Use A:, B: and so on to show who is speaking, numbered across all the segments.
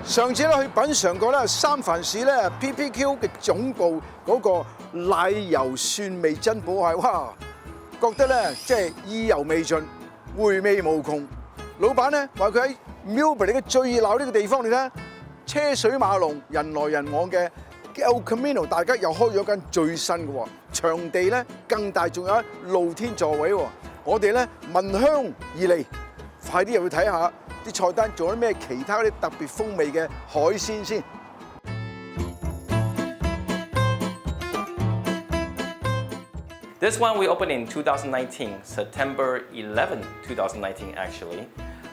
A: 上次咧去品嚐過咧三藩市咧 PPQ 嘅總部嗰個奶油蒜味珍寶蟹，哇！覺得咧即係意猶未盡，回味無窮。老闆咧話佢喺 Millbrae 嘅最熱鬧呢個地方，你睇車水馬龍、人來人往嘅 El Camino， 大家又開咗間最新嘅喎，場地咧更大，仲有露天座位喎。我哋咧聞香而嚟，快啲入去睇下啲菜單，仲有啲咩其他啲特別風味嘅海鮮先。
B: This one we opened in 2019, September 11, 2019 actually.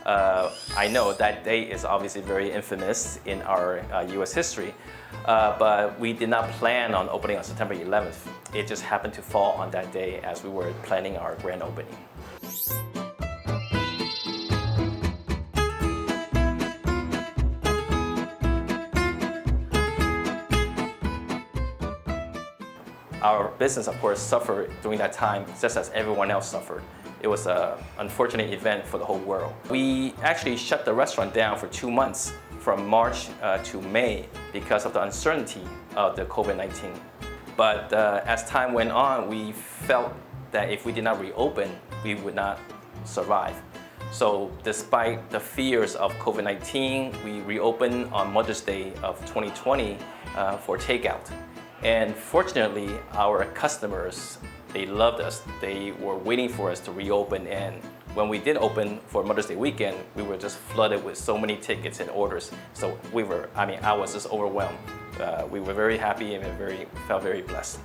B: I know that day is obviously very infamous in our US history, but we did not plan on opening on September 11th. It just happened to fall on that day as we were planning our grand opening. Our business, of course, suffered during that time, just as everyone else suffered. It was an unfortunate event for the whole world. We actually shut the restaurant down for 2 months, from March to May, because of the uncertainty of the COVID-19. But as time went on, we felt that if we did not reopen, we would not survive. So despite the fears of COVID-19, we reopened on Mother's Day of 2020 for takeout. And fortunately, our customers, they loved us. They were waiting for us to reopen. And when we did open for Mother's Day weekend, we were just flooded with so many tickets and orders. So I was just overwhelmed. We were very happy and felt very blessed.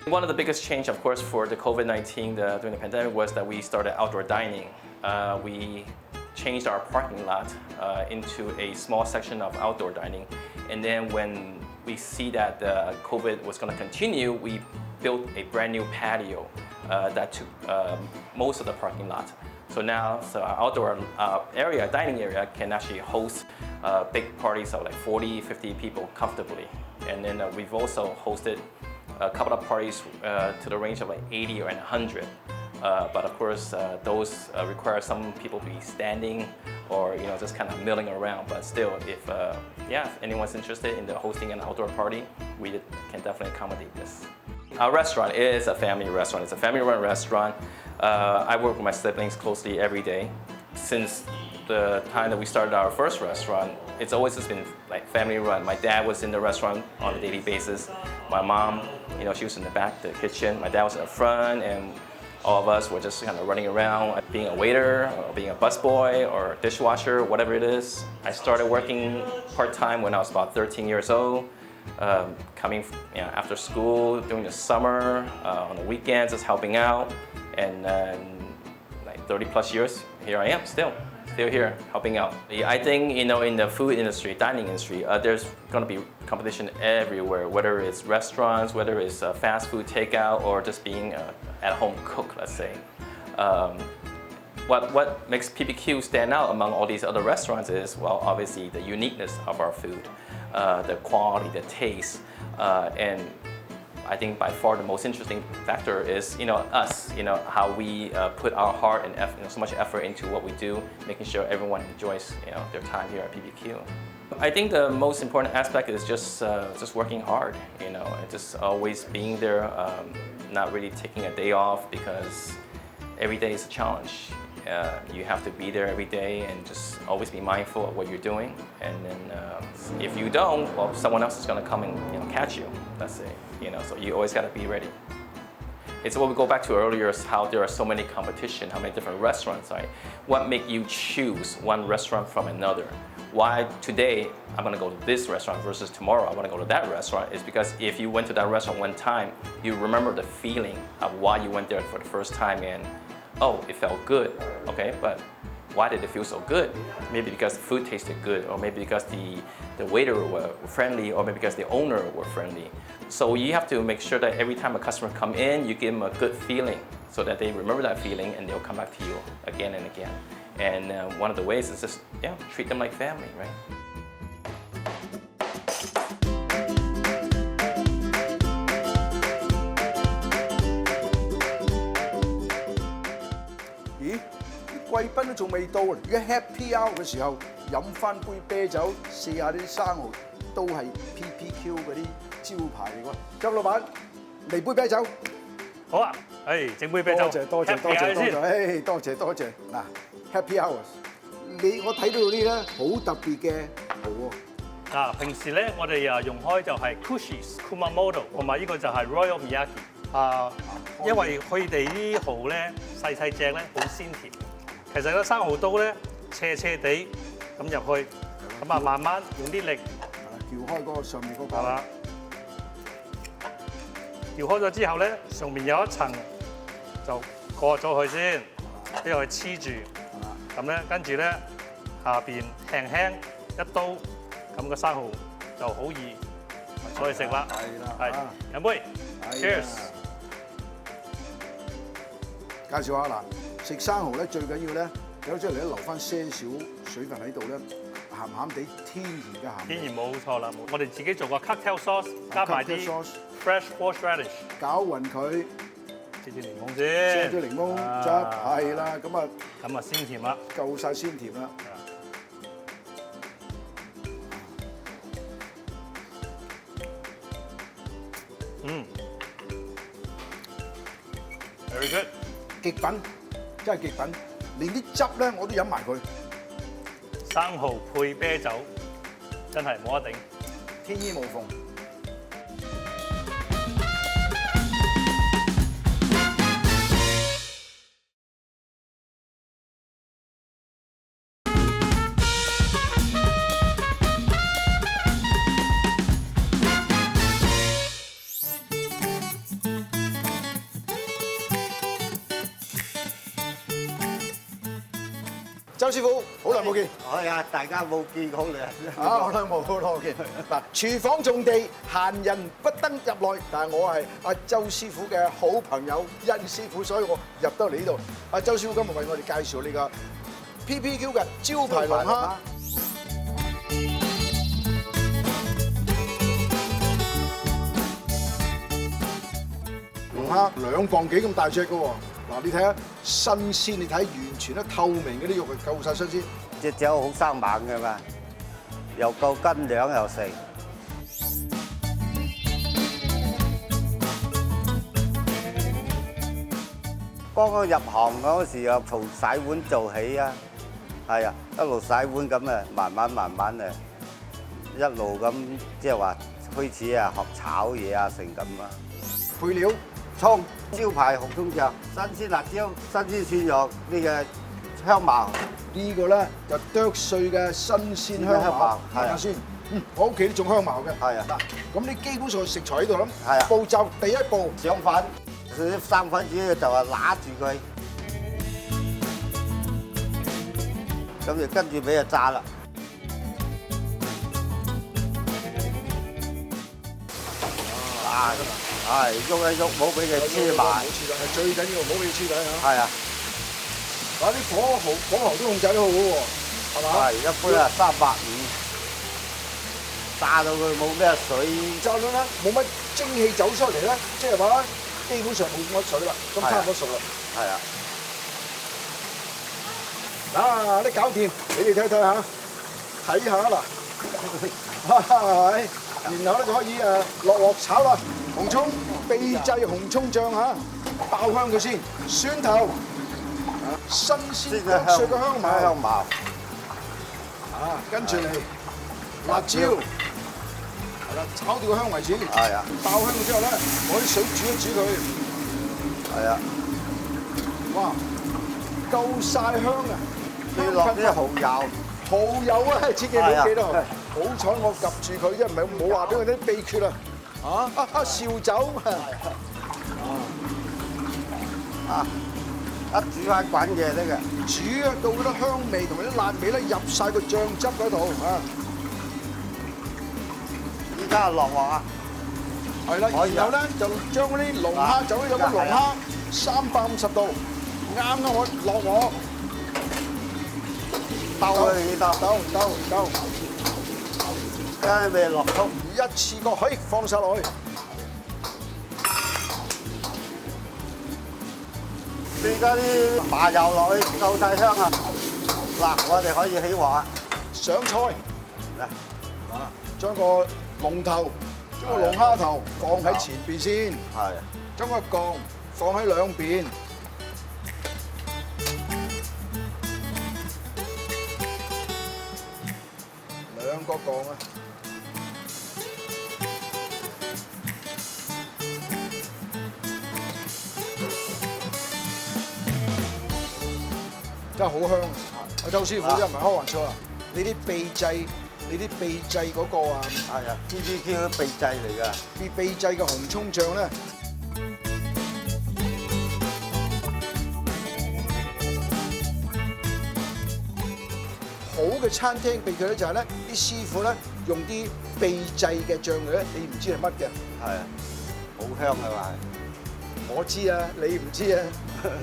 B: One of the biggest change, of course, for the COVID-19 during the pandemic was that we started outdoor dining. We changed our parking lot into a small section of outdoor dining. And then when we see that COVID was going to continue, we built a brand new patio that took most of the parking lot. So now our outdoor dining area can actually host big parties of like 40, 50 people comfortably. And then we've also hosted a couple of parties to the range of like 80 or 100. But of course, those require some people to be standing or just kind of milling around. But still, if anyone's interested in hosting an outdoor party, we can definitely accommodate this. Our restaurant is a family restaurant. It's a family-run restaurant. I work with my siblings closely every day. Since the time that we started our first restaurant, it's always just been like family-run. My dad was in the restaurant on a daily basis. My mom, she was in the back, the kitchen. My dad was in the front, and all of us were just kind of running around, being a waiter, or being a busboy, or dishwasher, whatever it is. I started working part-time when I was about 13 years old, coming after school, during the summer, on the weekends, just helping out. And like 30 plus years, here I am, still here, helping out. I think, in the food industry, dining industry, there's going to be competition everywhere, whether it's restaurants, whether it's fast food takeout, or just being at-home cook, let's say. What makes PPQ stand out among all these other restaurants is, well, obviously the uniqueness of our food, the quality, the taste, and I think by far the most interesting factor is, us, how we put our heart and so much effort into what we do, making sure everyone enjoys, their time here at PPQ. I think the most important aspect is just working hard, and just always being there, not really taking a day off, because every day is a challenge. You have to be there every day and just always be mindful of what you're doing. And then if you don't, well, someone else is going to come and catch you, let's say. So you always got to be ready. It's what we go back to earlier, is how there are so many competition, how many different restaurants, right? What make you choose one restaurant from another? Why today I'm going to go to this restaurant versus tomorrow I want to go to that restaurant is because if you went to that restaurant one time, you remember the feeling of why you went there for the first time, and oh, it felt good, okay, but why did it feel so good? Maybe because the food tasted good, or maybe because the waiter were friendly, or maybe because the owner were friendly. So you have to make sure that every time a customer come in, you give them a good feeling so that they remember that feeling and they'll come back to you again and again. And one of the ways is just, treat them like family, right?
A: 貴賓都仲未到，如果 Happy Hour 嘅時候飲翻杯啤酒，試下啲生蠔，都係 PPQ 嗰啲招牌嚟喎。周老闆嚟杯啤酒。
C: 好啊，整杯啤酒。
A: 多謝，多謝。嗱 ，Happy Hours， 我睇到啲咧好特別嘅蠔喎。
C: 嗱，平時咧我哋用開就係 Kushis Kumamoto， 同埋呢個就係 Royal Miyake。因為佢哋啲蠔咧細隻咧好鮮甜。其實個生蠔刀咧斜地咁入去，咁啊慢慢用啲力
A: 撬開嗰個上面嗰個。
C: 係嘛？撬開咗之後咧，上面有一層就過咗佢先，俾佢黐住。咁咧，跟住咧下邊輕輕一刀，咁個生蠔就好易可以食啦。係，飲杯 ，Cheers！
A: 介紹下嗱，食生蠔咧最緊要咧，有出嚟咧留翻些少水分喺度咧，鹹鹹地天然嘅鹹。
C: 天然冇錯啦，我哋自己做個 cocktail sauce， 加埋啲 fresh horseradish，
A: 攪勻佢，
C: 切啲檸檬先，
A: 啲檸檬汁，係啦，咁啊
C: 鮮甜啦，
A: 夠晒鮮甜啦。
C: very good。
A: 極品，真係極品，連啲汁咧我都飲埋佢。
C: 生蠔配啤酒，真係冇得頂，
A: 天衣無縫。周師傅，好耐冇見。
D: 係啊，大家冇見好耐。
A: 好耐冇見。嗱，廚房重地，閒人不得入內。但係我係阿周師傅嘅好朋友殷師傅，所以我入得嚟呢度。阿周師傅今日為我哋介紹呢個 PPQ 嘅招牌龍蝦。龍蝦2磅幾咁大隻㗎喎。嗱，你睇下新鮮，你睇完全都透明嗰啲肉係夠晒新鮮。
D: 隻酒好生猛㗎嘛，又夠斤兩又食。剛剛入行嗰時又從洗碗做起啊，係啊，一路洗碗咁啊，慢慢啊，一路咁即係話開始啊學炒嘢啊成咁啊。
A: 配料。
D: 葱、招牌紅葱醬、新鮮辣椒、新鮮蒜肉，呢個香茅。
A: 呢個咧就剁碎嘅新鮮香茅，睇下先。我屋企都種香茅嘅。
D: 係啊。嗱，
A: 咁你基本上食材喺度啦。
D: 係啊。
A: 步驟第一步
D: 上粉，啲生粉主要就係揦住佢，咁就跟住俾佢炸啦。係喐一喐，唔好俾佢黐埋。
A: 係最緊要，唔好俾佢黐底嚇。
D: 係啊，
A: 嗱啲火候都控制得好喎，係嘛？
D: 係一般啊350，炸到佢冇咩水，
A: 炸到咧冇乜蒸氣走出嚟咧，即係話基本上冇乜水啦，咁差唔多熟啦。
D: 係啊。
A: 嗱，你搞掂，你哋睇睇下，睇下嗱，係，然後咧就可以落鑊炒啦。紅葱秘製紅葱醬嚇，爆香佢先，蒜頭，新鮮剁碎嘅香茅，跟住嚟辣椒，係啦，炒掉個香為止。
D: 係啊，
A: 爆香咗之後咧，攞啲水煮一煮佢。
D: 係啊，
A: 哇，夠晒香啊！
D: 要落啲蠔油，
A: 蠔油啊，千祈唔好記得。好彩我及住佢啫，唔係冇話俾佢啲秘訣啊！紹酒
D: 一煮翻滾嘅得嘅，
A: 煮到嗰啲香味同埋啲辣味咧入晒個醬汁嗰度啊！
D: 依家落鑊啊！
A: 係啦，然後咧就將嗰啲龍蝦走咗個龍蝦350度，啱我落鑊，
D: 兜佢
A: 兜，
D: 跟住咪落葱，
A: 一次過可以放晒落去。
D: 俾嗰啲麻油落去夠晒香啊！嗱，我哋可以起鑊啊！
A: 上菜
D: 嗱，
A: 啊，將個龍頭、將個龍蝦頭放喺前邊先，
D: 係
A: 將個槓放喺兩邊。兩個槓啊！真係好香啊！阿周師傅真係唔係開玩笑啊！你啲秘製嗰個啊，
D: 係啊 ，BBQ 秘製嚟㗎。
A: 秘製嘅紅葱醬咧，好嘅餐廳秘訣咧就係咧，啲師傅咧用啲秘製嘅醬料咧，你唔知係乜嘅。
D: 係啊，好香啊嘛！
A: 我知啊，你唔知啊，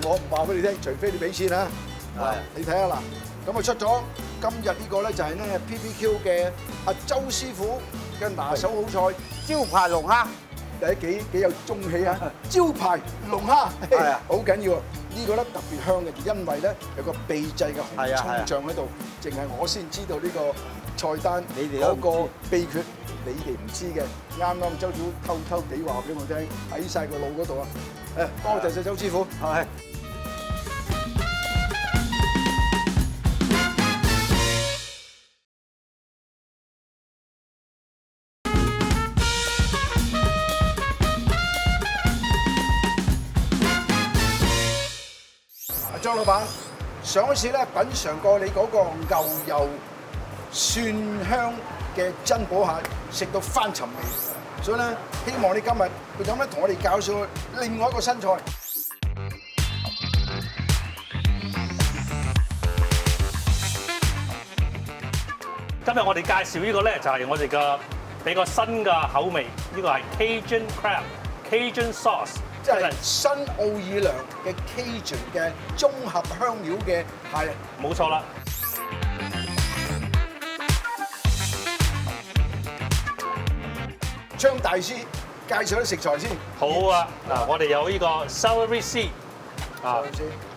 A: 我唔話俾你聽，除非你俾錢啊。
D: 係，
A: 你睇下嗱，咁啊出咗今日呢個咧就係咧 PPQ 嘅阿周師傅嘅拿手好菜，
D: 招牌龍蝦，
A: 幾有中氣啊！招牌龍蝦，
D: 係啊
A: 好緊要啊！呢個咧特別香嘅，因為咧有個秘製嘅紅葱醬喺度，淨係我先知道呢個菜單，
D: 你哋都唔知
A: 嗰個秘訣，你哋唔知嘅。啱啱周師傅偷偷地話俾我聽，喺晒個腦嗰度啊！誒，多謝晒周師傅。
D: 係。
A: 張老闆，上一次咧品嚐過你嗰個牛油蒜香嘅珍寶蟹，食到翻尋味，所以咧希望你今日會咁樣同我哋介紹另外一個新菜。
C: 今日我哋介紹呢個咧就係我哋嘅比較新嘅口味，呢個係 Cajun Crab、Cajun Sauce。
A: 即係新奧爾良嘅 Cajun 嘅綜合香料嘅蟹，
C: 冇錯啦。
A: 張大師介紹啲食材先。
C: 好啊，嗱，我哋有呢個 celery seed 啊，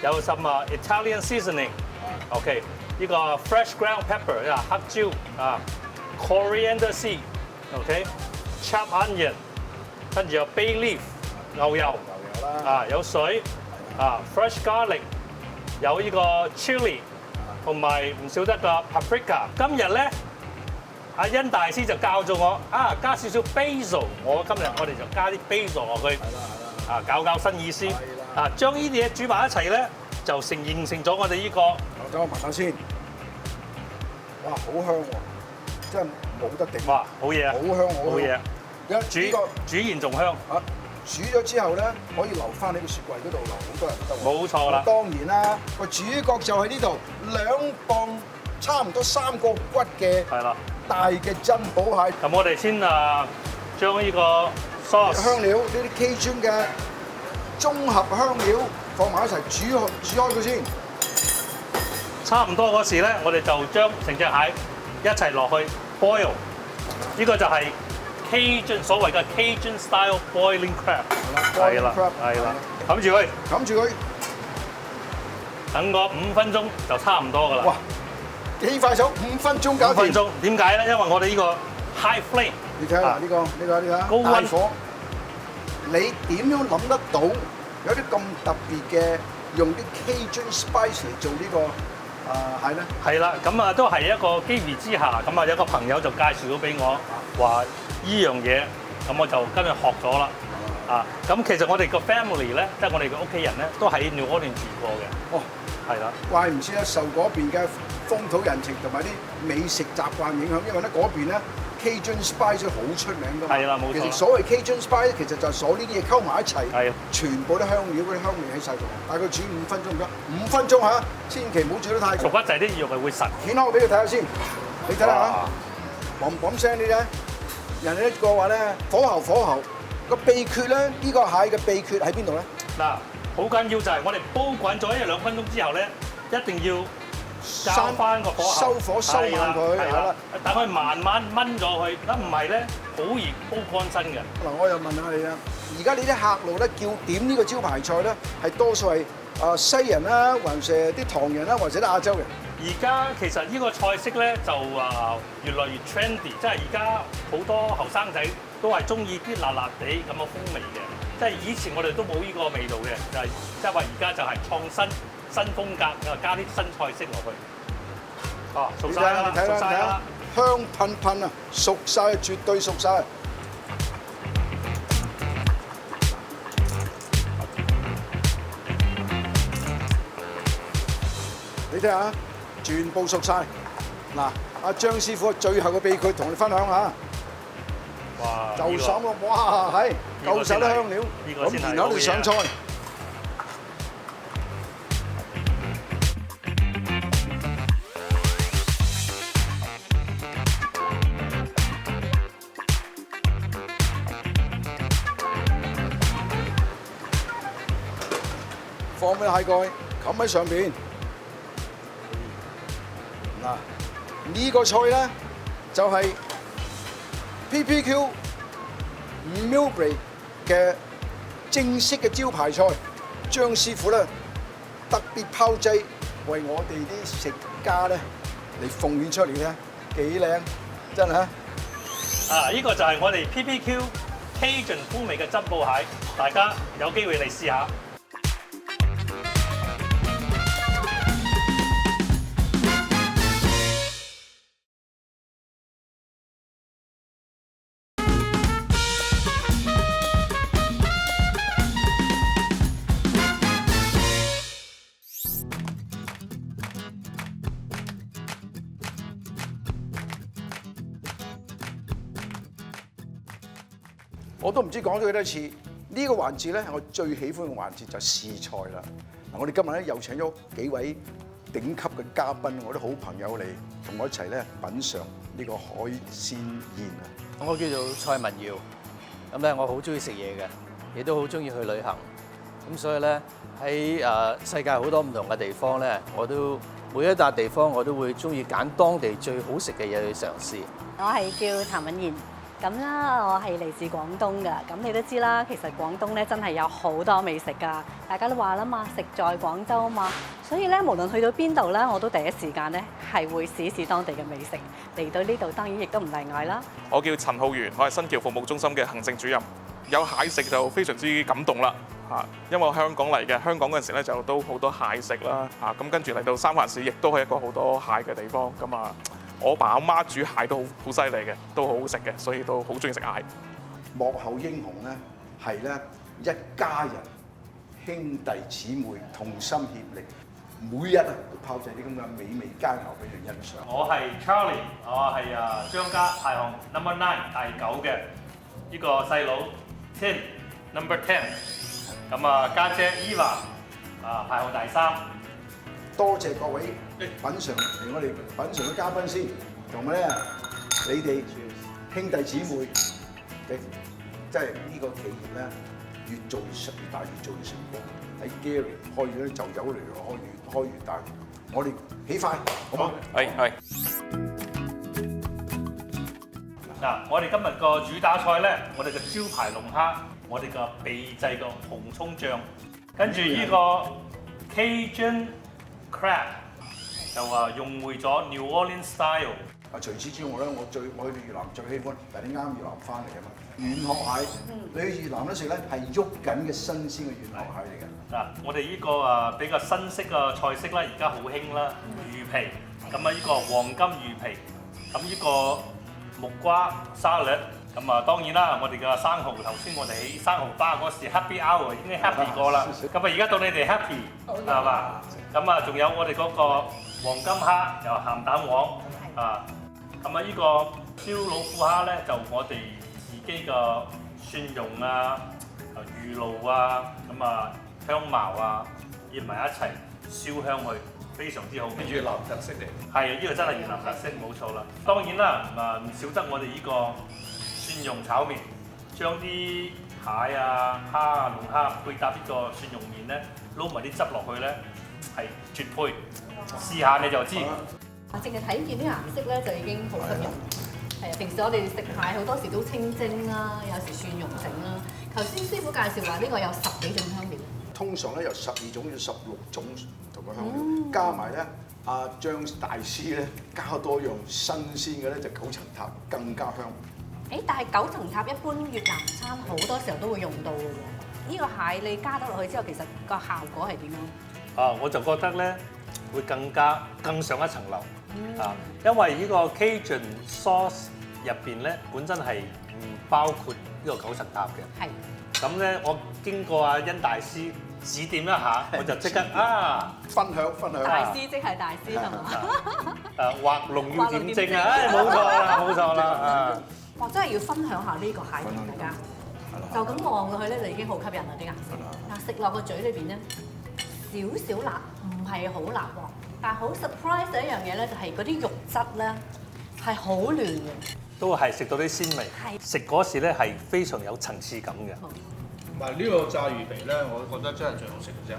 C: 有some Italian seasoning，OK，呢個 fresh ground pepper 啊，黑椒啊 ，coriander seed，OK，chopped onion， 跟住有 bay leaf。牛油啊，有水啊 ，fresh garlic， 有呢個 chili， 同埋唔少得個 paprika。今日咧，阿甄大師就教咗我加少少 basil。我哋就加啲 basil 落去，搞新意思。將呢啲嘢煮埋一齊咧，就形成咗我哋呢個。
A: 等我聞下先。哇，好香喎！真係冇得頂。
C: 哇，好嘢啊！
A: 好香，好
C: 嘢。煮完仲香。
A: 煮咗之後咧，可以留翻喺個雪櫃嗰度，留好多人都得。
C: 冇錯啦。
A: 當然啦，個主角就喺呢度，2磅差唔多3個骨嘅大嘅珍寶蟹。
C: 咁我哋先將呢個 sauce
A: 香料呢啲 Cajun 嘅綜合香料放埋一齊煮開佢先。
C: 差唔多嗰時咧，我哋就將成隻蟹一齊落去 boil。呢個就係Cajun 所謂嘅 Cajun style boiling crab， 係啦，冚住佢，等個5分鐘就差唔多噶啦。
A: 哇，幾快手，5分鐘搞掂。5
C: 分鐘，點解咧？因為我哋呢個 high flame，
A: 你睇下呢個
C: 高溫
A: 大火，你點樣諗得到有啲咁特別嘅用啲 Cajun spice 嚟做呢個蟹咧？
C: 係啦，咁都係一個機遇之下，咁有個朋友就介紹咗俾我，話依樣嘢，咁我就跟住學咗啦。咁其實我哋個 family 咧，即係我哋嘅屋企人咧，都喺 New Orleans 住過嘅。
A: 哦，
C: 係啦。
A: 怪唔知咧，受嗰邊嘅風土人情同埋啲美食習慣影響，因為咧嗰邊咧 Cajun spice 好出名㗎嘛。
C: 係啦，冇錯。
A: 其實所謂 Cajun spice 其實就係所有呢啲嘢溝埋一齊，
C: 係
A: 全部啲香料嗰啲香味喺晒度。大概煮5分鐘唔得，5分鐘嚇，千祈唔好煮得太
C: 熟得滯啲肉係會實。
A: 掀開我俾佢睇下先，你睇下嚇，嘣嘣聲呢啲，人哋一個話咧火候個秘訣咧，呢個蟹嘅秘訣喺邊度咧？
C: 嗱，好緊要就係我哋煲滾咗1-2分鐘之後咧，一定要校翻個火候，
A: 收火收慢佢，係啦。
C: 等佢慢慢燜咗佢，唔係咧好易煲乾身嘅。
A: 嗱，我又問下你啊，而家你啲客路咧叫點呢個招牌菜咧，係多數係西人啦，還是啲唐人啦，或者啲亞洲人？
C: 而家其實呢個菜式咧就越來越 trendy，即係而家好多後生仔都係中意啲辣辣地咁嘅風味嘅。即係以前我哋都冇呢個味道嘅，就係即係話而家就係創新風格，加啲新菜式落去。哦，熟晒啦，
A: 你睇
C: 熟晒啦，
A: 香噴噴啊，熟晒，絕對熟晒。你睇下，全部熟晒。嗱，阿張師傅最後嘅秘訣同你分享下。
C: 哇！
A: 就手咯，哇，係夠晒啲香料，咁然後你上菜。放喺蟹蓋，冚喺上邊。嗱，呢個菜咧就係 PPQ Millbrae 嘅正式嘅招牌菜，張師傅咧特別炮製為我哋啲食家咧嚟奉獻出嚟咧，幾靚，真係。
C: 呢個就係我哋 PPQ Cajun 風味嘅珍寶蟹，大家有機會嚟試下。
A: 我都唔知講咗幾多次，呢個環節咧，我最喜歡嘅環節就係試菜啦。嗱，我哋今日咧又請咗幾位頂級嘅嘉賓，我啲好朋友嚟同我一齊咧品嚐呢個海鮮宴啊！
E: 我叫做蔡文耀，咁咧我好中意食嘢嘅，亦都好中意去旅行。咁所以咧喺世界好多唔同嘅地方咧，我都每一笪地方我都會中意揀當地最好食嘅嘢去嘗試。
F: 我係叫譚敏賢。咁啦，我係嚟自廣東㗎。咁你都知啦，其實廣東咧真係有好多美食㗎。大家都話啦嘛，食在廣州啊嘛。所以咧，無論去到邊度咧，我都第一時間咧係會試試當地嘅美食。嚟到呢度當然亦都唔例外啦。
G: 我叫陳浩源，我係新橋服務中心嘅行政主任。有蟹食就非常之感動啦嚇，因為我香港嚟嘅，香港嗰陣時咧就都好多蟹食啦嚇，咁跟住嚟到三藩市亦都係一個好多蟹嘅地方咁啊。我爸阿媽煮蟹都好犀利嘅，都好好食嘅，所以都好中意食蟹。
A: 幕後英雄咧係咧一家人兄弟姊妹同心協力，每日都炮製啲咁嘅美味佳肴俾你欣賞。
C: 我係 Charlie， 我係張家排行 number 9第9嘅呢個細佬 Tim number 10，咁家姐 Eva 排行第3。
A: 多謝各位品嚐嚟我哋品嚐嘅嘉賓先，同埋咧你哋兄弟姊妹嘅，即係呢個企業咧越做越大，越做越成功。喺 Gary 開咗就有嚟開越大，我哋起快，好嗎？
G: 係。
C: 嗱，我哋今日個主打菜咧，我哋嘅招牌龍蝦，我哋個秘製個紅葱醬，跟住呢個 Cajun Crab 就用回咗 New Orleans style。
A: 除此之外咧，我去越南最喜歡，但係你啱越南翻嚟啊嘛，軟殼蟹。你去越南咧食咧係喐緊嘅新鮮嘅軟殼蟹嚟嘅。
C: 嗱，我哋呢個比較新式嘅菜式啦，而家好興啦，魚皮。咁呢個黃金魚皮，咁呢個木瓜沙律。咁當然啦，我哋嘅生蠔頭先我哋喺生蠔巴嗰時 Happy Hour 已經 happy 過啦。咁而家到你哋 happy 係嘛？咁仲有我哋嗰個黃金蝦又鹹蛋黃啊。咁呢個燒老虎蝦咧，就我哋自己嘅蒜蓉啊、魚露啊、香茅啊，醃埋一齊燒香佢，非常之好。
G: 越南特色嚟。
C: 係，呢個真係越南特色，冇錯啦。當然啦，唔少得我哋呢個蒜蓉炒麵，將啲蟹啊、蝦啊、龍蝦配搭呢個蒜蓉麵咧，撈埋啲汁落去咧，係絕配，試下你就知。
F: 淨係睇見啲顏色咧就已經好吸引。係啊，平時我哋食蟹好多時都清蒸啦，有時蒜蓉整啦。頭先師傅介紹話呢個有10幾種香料。
A: 通常咧由12種至16種唔同嘅香料，加埋咧阿張大師咧加多樣新鮮嘅咧就九層塔更加香。
F: 但係九層塔一般越南餐好多時候都會用到嘅喎。呢個蟹你加得落去之後，其實個效果係點樣？
C: 我就覺得咧會更上一層樓啊，因為呢個 Cajun sauce 入邊咧本身係唔包括呢個九層塔嘅。
F: 係。
C: 咁咧，我經過阿殷大師指點一下，我就即刻
A: 分享。
F: 大師即係大師係嘛？
C: 畫龍要點睛啊！冇錯啦。
F: 我真係要分享下呢個蟹俾大家。就咁望落去咧，就已經好吸引啦啲顏色。但食落個嘴裏邊咧，少少辣，唔係好辣喎。但係好 surprise 嘅一樣嘢咧，就係嗰啲肉質咧係好嫩嘅。
C: 都係食到啲鮮味，食嗰時咧係非常有層次感嘅。
E: 同埋呢個炸魚皮咧，我覺得真係最好食嘅啫。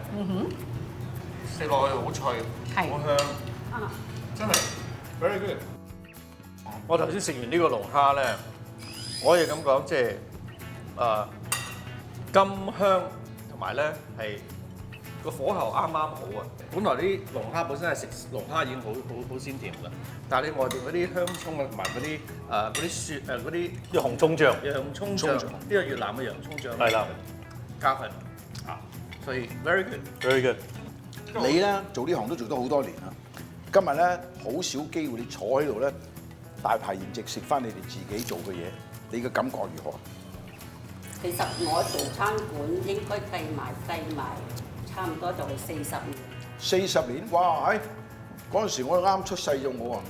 E: 食落去好脆，好香，真係 very good。我頭先食完呢個龍蝦咧，我可以咁講，即係甘香同埋咧係個火候啱啱好啊！本來啲龍蝦本身係食龍蝦已經好鮮甜㗎，但係你外邊嗰啲香葱啊同埋嗰啲雪嗰啲
C: 紅葱醬，
E: 洋葱醬，呢個越南嘅洋葱醬
C: 係啦，
E: 加份所以 very good。
A: 你咧做呢行都做咗好多年啦，今日咧好少機會你坐喺度咧大排筵席食翻你哋自己做嘅嘢，你嘅感覺如何？
H: 其實我做餐館應該計埋，差唔多就係40年。
A: 40年，哇！嗰陣時我啱出世啫，我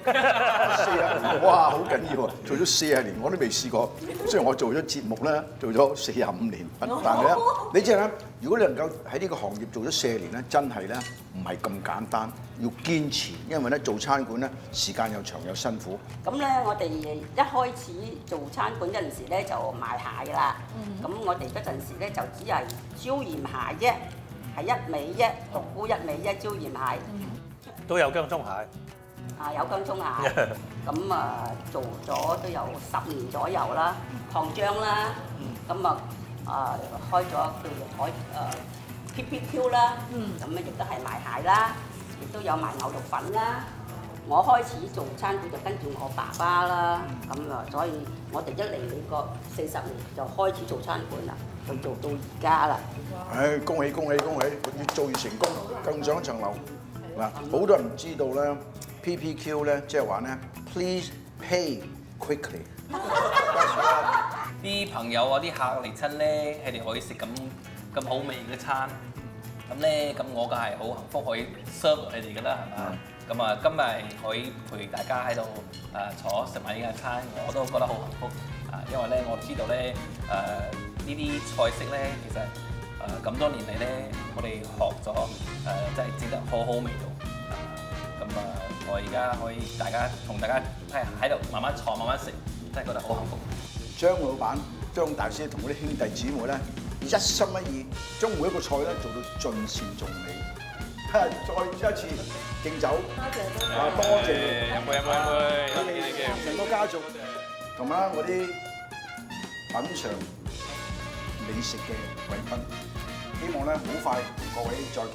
A: 40年，哇！好緊要啊！做咗40年我都未試過，雖然我做咗節目咧，做咗45年，但係咧，你知啦，如果你能夠喺呢個行業做咗40年咧，真係咧唔係咁簡單，要堅持，因為咧做餐館咧時間又長又辛苦。
H: 咁咧，我哋一開始做餐館嗰陣時咧就賣蟹啦。咁我哋嗰陣時咧就只係椒鹽蟹啫，係一味啫，獨沽一味啫，椒鹽蟹。
C: 都有薑葱蟹。
H: 有薑葱蟹。咁做咗都有10年左右啦，擴張啦。咁開咗叫做PPQ 啦。咁亦都係賣蟹啦，亦都有賣牛肉粉啦。我開始做餐館就跟住我爸爸啦，所以我哋一嚟呢個40年就開始做餐館啦，就做到而家啦。
A: 恭喜！越做越成功，更上一層樓。嗱，好多人唔知道咧 ，PPQ 咧即係話咧 ，Please pay quickly。
I: 啲朋友啊，啲客嚟親咧，佢哋可以食咁好味嘅餐，咁咧咁我梗係好幸福可以 serve 佢哋㗎啦，係嘛？咁啊，今日可以陪大家喺度坐食埋呢間餐，我都覺得好幸福因為咧我知道咧呢啲菜式咧其實咁多年嚟咧，我哋學咗真係整得好好味道我而家可以同大家喺度慢慢坐慢慢食，真係覺得好幸福。
A: 張老闆、張大師同嗰啲兄弟姊妹咧一心一意，將每一個菜咧做到盡善盡美。再一次敬酒，多謝，
G: 飲杯，
A: 成個家族同埋我啲品嚐美食嘅貴賓，希望咧好快同各位再見。